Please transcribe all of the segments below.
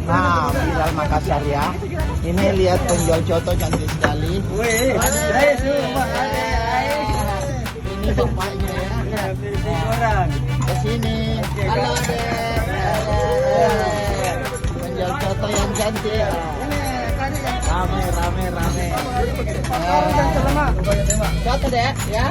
Nah, Bilal Makassar ya. Ini lihat penjual coto cantik sekali. Ini bapaknya ya. Orang Kesini. Halo Dek. Penjual coto yang cantik. Rame. Coto Dek ya.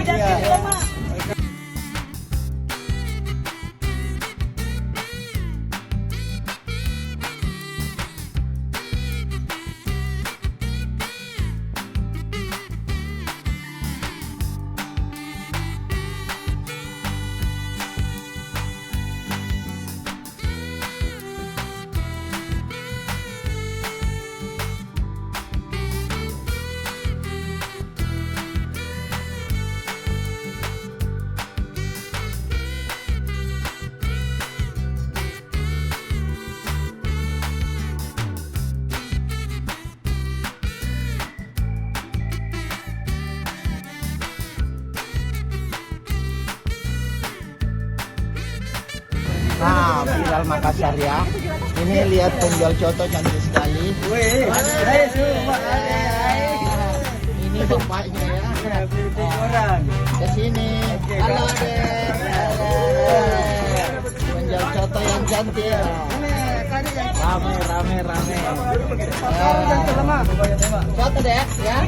Nah, Bilal Makassar ya. Ini lihat penjual coto cantik sekali. Ini bapaknya ya. orang Kesini. Halo Dek. Penjual coto yang cantik. Rame. Coto Dek ya.